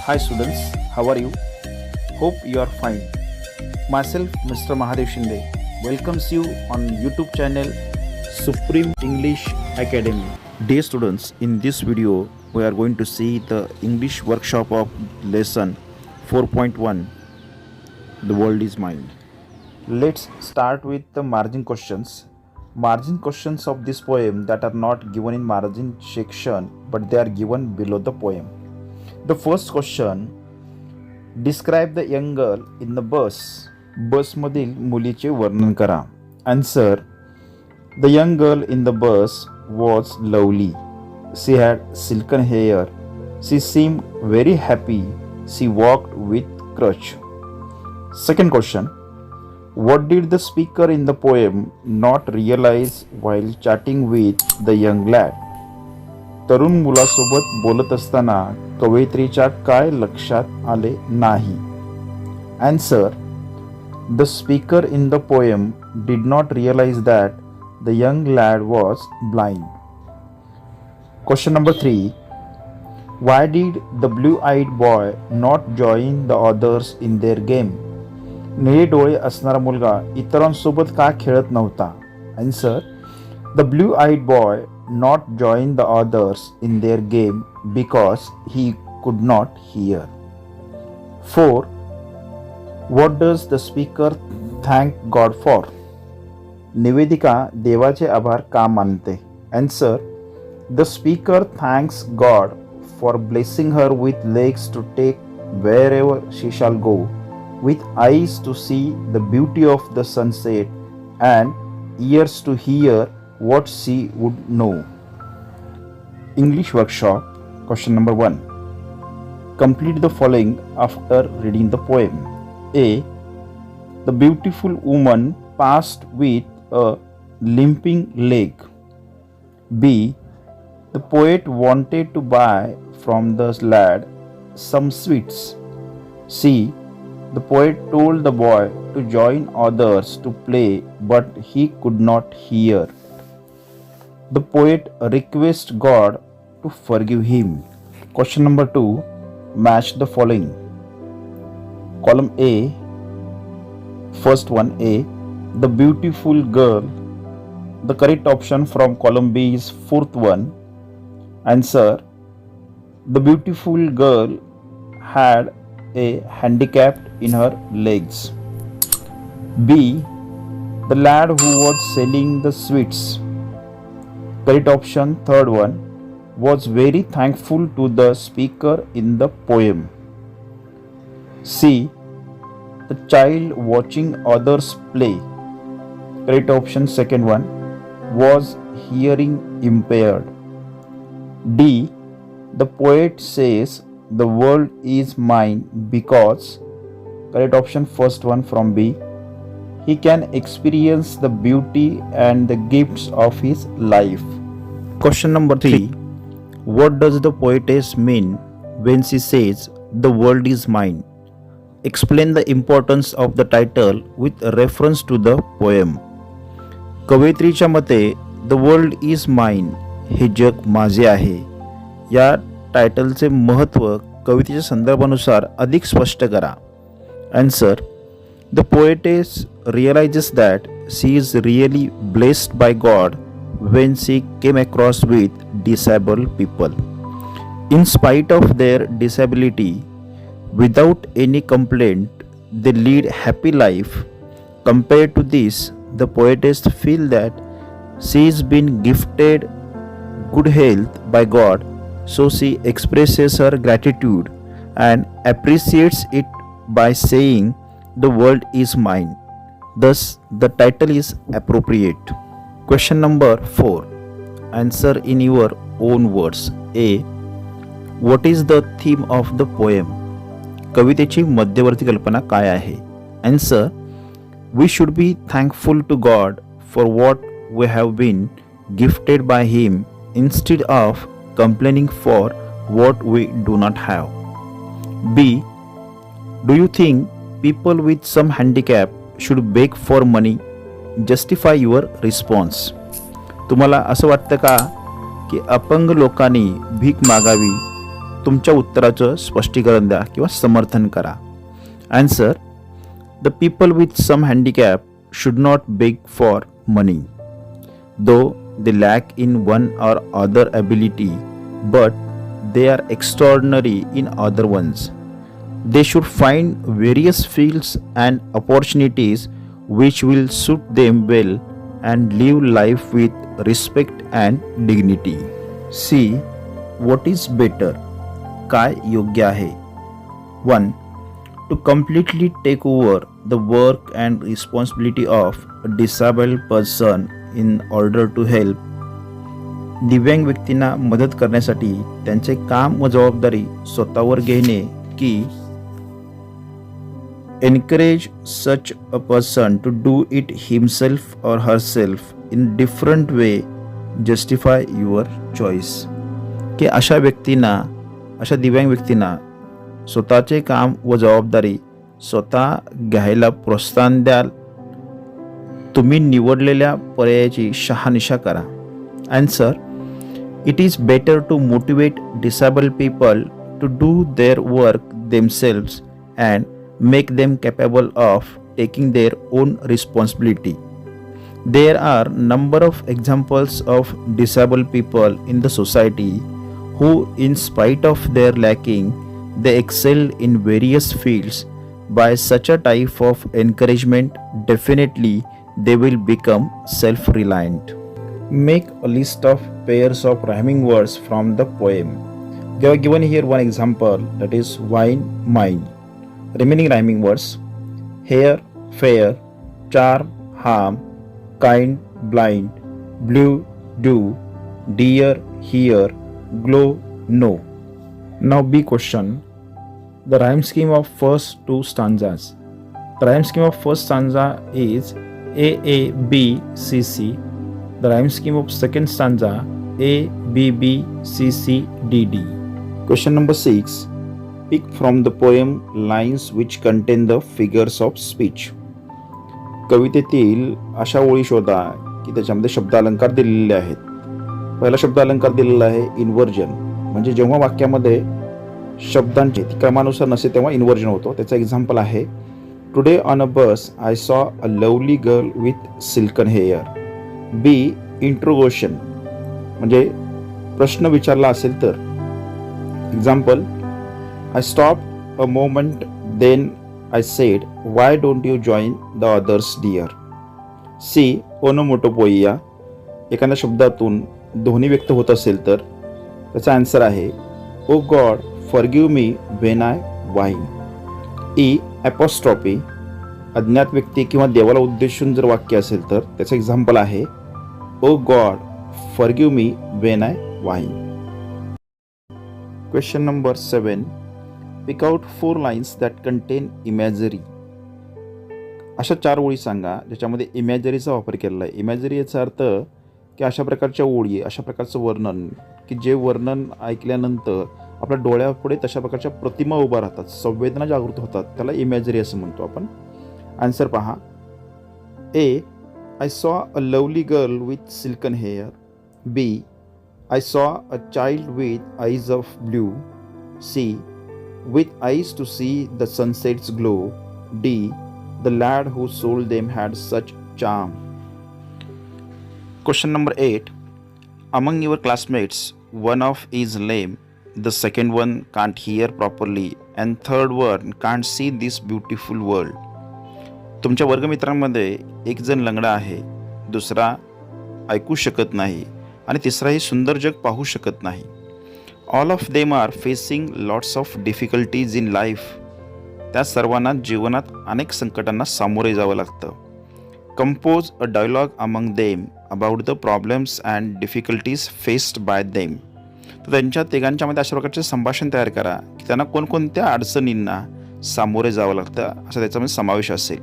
Hi students, how are you? Hope you are fine. Myself, Mr. Mahadev Shinde, welcomes you on YouTube channel Supreme English Academy. Dear students, in this video, we are going to see the English workshop of lesson 4.1, The World is Mine. Let's start with the margin questions. Margin questions of this poem that are not given in margin section, but they are given below the poem. The first question, describe the young girl in the bus. बसमधील मुलीचे वर्णन करा. Answer, the young girl in the bus was lovely. She had silken hair. She seemed very happy. She walked with crutch. Second question, what did the speaker in the poem not realize while chatting with the young lad? तरुण मुलासोबत बोलत असताना कवयित्रीच्या काय लक्षात आले नाही? Answer, the speaker in the poem did not realize that the young lad was blind. Question number 3, why did the blue-eyed boy not join the others in their game? निळे डोळे असणारा मुलगा इतरांसोबत का खेळत नव्हता? Answer, the blue-eyed boy not join the others in their game because he could not hear. 4, what does the speaker thank God for? निवेदिका देवाचे आभार का मानते? Answer, the speaker thanks God for blessing her with legs to take wherever she shall go, with eyes to see the beauty of the sunset, and ears to hear what she would know. English workshop. Question number 1. Complete the following after reading the poem. A. The beautiful woman passed with a limping leg. B. The poet wanted to buy from the lad some sweets. C. The poet told the boy to join others to play, but he could not hear. The poet requests God to forgive him. Question number 2. Match the following. Column A. First one, A. The beautiful girl. The correct option from column B is fourth one. Answer, the beautiful girl had a handicap in her legs. B. The lad who was selling the sweets. Correct option, third one, was very thankful to the speaker in the poem. C. The child watching others play. Correct option, second one, was hearing impaired. D. The poet says the world is mine because, correct option, first one from B, he can experience the beauty and the gifts of his life. Question number 3. What does the poetess mean when she says the world is mine? Explain the importance of the title with reference to the poem. कवयित्रीच्या मते the world is mine, हे जग माझे आहे, या टायटलचे महत्त्व कवितेच्या संदर्भानुसार अधिक स्पष्ट करा. Answer, the poetess realizes that she is really blessed by God when she came across with disabled people. In spite of their disability, without any complaint, they lead happy life. Compared to this, the poetess feels that she is been gifted good health by God, so she expresses her gratitude and appreciates it by saying the world is mine. Thus, the title is appropriate. Question number 4. Answer in your own words. A. What is the theme of the poem? कवितेची मध्यवर्ती कल्पना काय आहे? Answer, we should be thankful to God for what we have been gifted by Him instead of complaining for what we do not have. B. Do you think people with some handicap should beg for money? Justify your response. तुम्हाला असं वाटतं का की अपंग लोकांनी भीक मागावी? तुमच्या उत्तराचं स्पष्टीकरण द्या किंवा समर्थन करा. Answer: the people with some handicap should not beg for money though they lack in one or other ability, but they are extraordinary in other ones. They should find various fields and opportunities which will suit them well and live life with respect and dignity. See what is better. काय योग्य आहे. 1. To completely take over the work and responsibility of a disabled person in order to help. दिव्यांग व्यक्तींना मदत करण्यासाठी त्यांचे काम व जबाबदारी स्वतःवर घेणे की encourage such a person to do it himself or herself in different way, justify your choice. की अशा व्यक्तींना, अशा दिव्यांग व्यक्तींना स्वतःचे काम व जबाबदारी स्वतः घ्यायला प्रोत्साहन द्याल. तुम्ही निवडलेल्या पर्यायाची शहानिशा करा. Answer: it is better to motivate disabled people to do their work themselves and make them capable of taking their own responsibility. There are number of examples of disabled people in the society who, in spite of their lacking, they excel in various fields. By such a type of encouragement, definitely they will become self-reliant. Make a list of pairs of rhyming words from the poem. They are given here one example, that is wine, mine. Remaining rhyming words: hair, fair, charm, harm, kind, blind, blue, do, dear, here, glow, no. Now B question. The rhyme scheme of first two stanzas. The rhyme scheme of first stanza is A A B C C. The rhyme scheme of second stanza A B B C C D D. Question number 6. Pick from the poem lines which contain the figures of speech. कवितेतील अशा ओळी शोधा की त्याच्यामध्ये शब्दालंकार दिलेले आहेत. पहिला शब्द अलंकार दिलेला आहे इन्व्हर्जन, म्हणजे जेव्हा वाक्यामध्ये शब्दांची क्रमानुसार नसते तेव्हा इन्व्हर्जन होतो. त्याचा एक्झाम्पल आहे today on a bus I saw a lovely girl with silken hair. B interrogation, म्हणजे प्रश्न विचारला असेल तर. Example: I stop a moment then I said why don't you join the others dear. C onomatopoeia, एखाद्या शब्दातून ध्वनी व्यक्त होत असेल तर त्याचा आन्सर आहे O God forgive me when I whine. E apostrophe, अज्ञात व्यक्ती किंवा देवाला उद्देशून जर वाक्य असेल तर त्याचं एक्झाम्पल आहे O God forgive me when I whine. Question number 7. Pick out 4 lines that contain imagery. अशा 4 ओळी सांगा ज्याच्यामध्ये इमॅजरीचा वापर केलेला आहे. इमॅजरी याचा अर्थ की अशा प्रकारच्या ओळी, अशा प्रकारचं वर्णन की जे वर्णन ऐकल्यानंतर आपल्या डोळ्यापुढे तशा प्रकारच्या प्रतिमा उभा राहतात, संवेदना जागृत होतात, त्याला इमॅजरी असं म्हणतो आपण. आन्सर पहा. A I saw a lovely girl with silken hair. B I saw a child with eyes of blue. C with eyes to see the sunsets glow. D the lad who sold them had such charm. Question number 8. Among your classmates, one of is lame, the second one can't hear properly, and third one can't see this beautiful world. तुमच्या वर्गमित्रांमध्ये एक जण लंगडा आहे, दुसरा ऐकू शकत नाही आणि तिसराही सुंदर जग पाहू शकत नाही. All of them are facing lots of difficulties in life. त्या सर्वांना जीवनात अनेक संकटांना सामोरे जावं लागतं. Compose a dialogue among them about the problems and difficulties faced by them. तर त्यांच्या तिघांच्यामध्ये अशा प्रकारचे संभाषण तयार करा की त्यांना कोणकोणत्या अडचणींना सामोरे जावं लागतं असा त्याच्यामध्ये समावेश असेल.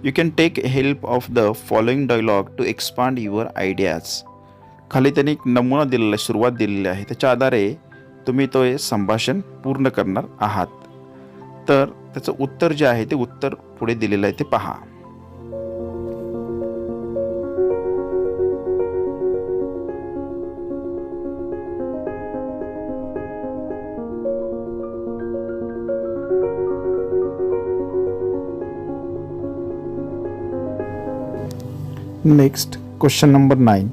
You can take help of the following dialogue to expand your ideas. खाली त्यांनी एक नमुना दिलेला आहे, सुरुवात दिलेली आहे, त्याच्या आधारे तुम्ही तो हे संभाषण पूर्ण करणार आहात. तर त्याचं उत्तर जे आहे ते उत्तर पुढे दिलेलं आहे ते पहा. Next, question number 9.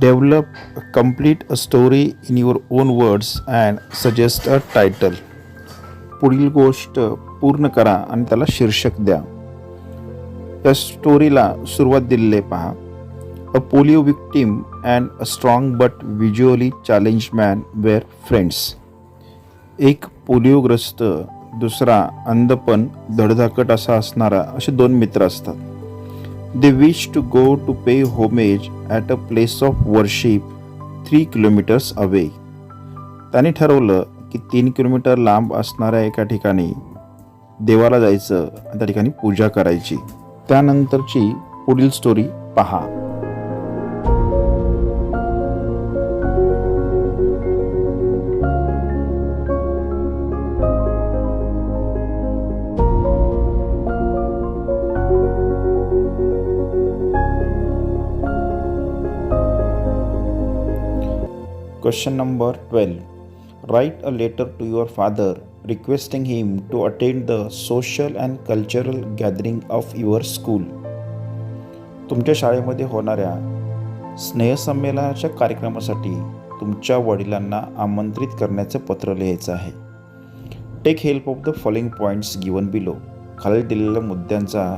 Develop, complete a story in your own words and suggest a title. पुढील गोष्ट पूर्ण करा आणि त्याला शीर्षक द्या. या स्टोरीला सुरुवात दिलेली पहा. A polio victim and a strong but visually challenge man were friends. एक पोलिओग्रस्त, दुसरा अंधपण धडधाकट असा असणारा असे दोन मित्र असतात. They wish to go to pay homage at a place of worship 3 kilometres away. त्याने ठरवलं की 3 किलोमीटर लांब असणाऱ्या एका ठिकाणी देवाला जायचं आणि त्या ठिकाणी पूजा करायची. त्यानंतरची पुढील स्टोरी पहा. Question number 12. Write a letter to your father requesting him to attend the social and cultural gathering of your school. तुमच्या शाळेमध्ये होणाऱ्या स्नेहसंमेलनाच्या कार्यक्रमासाठी तुमच्या वडिलांना आमंत्रित करण्याचं पत्र लिहायचं आहे. Take help of the following points given below. खालील दिलेल्या मुद्द्यांचा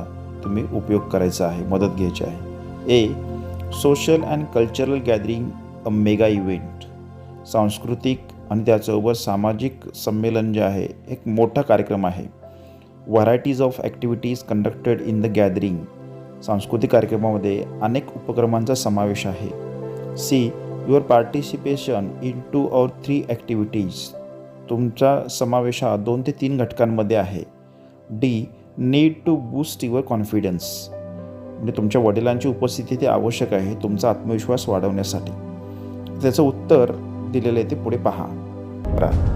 तुम्ही उपयोग करायचा आहे, मदत घ्यायची आहे. A. Social and cultural gathering a mega event. सांस्कृतिक आणि त्याचबरोबर सामाजिक संमेलन जे आहे एक मोठा कार्यक्रम आहे. Varieties of activities conducted in the gathering. सांस्कृतिक कार्यक्रमामध्ये अनेक उपक्रमांचा समावेश आहे. C. Your participation in 2 or 3 activities. तुमचा समावेश हा 2 ते 3 घटकांमध्ये आहे. D. Need to boost your confidence. म्हणजे तुमच्या वडिलांची उपस्थिती ते आवश्यक आहे तुमचा आत्मविश्वास वाढवण्यासाठी. त्याचं उत्तर दिलेलं आहे ते पुढे पहा.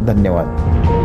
धन्यवाद.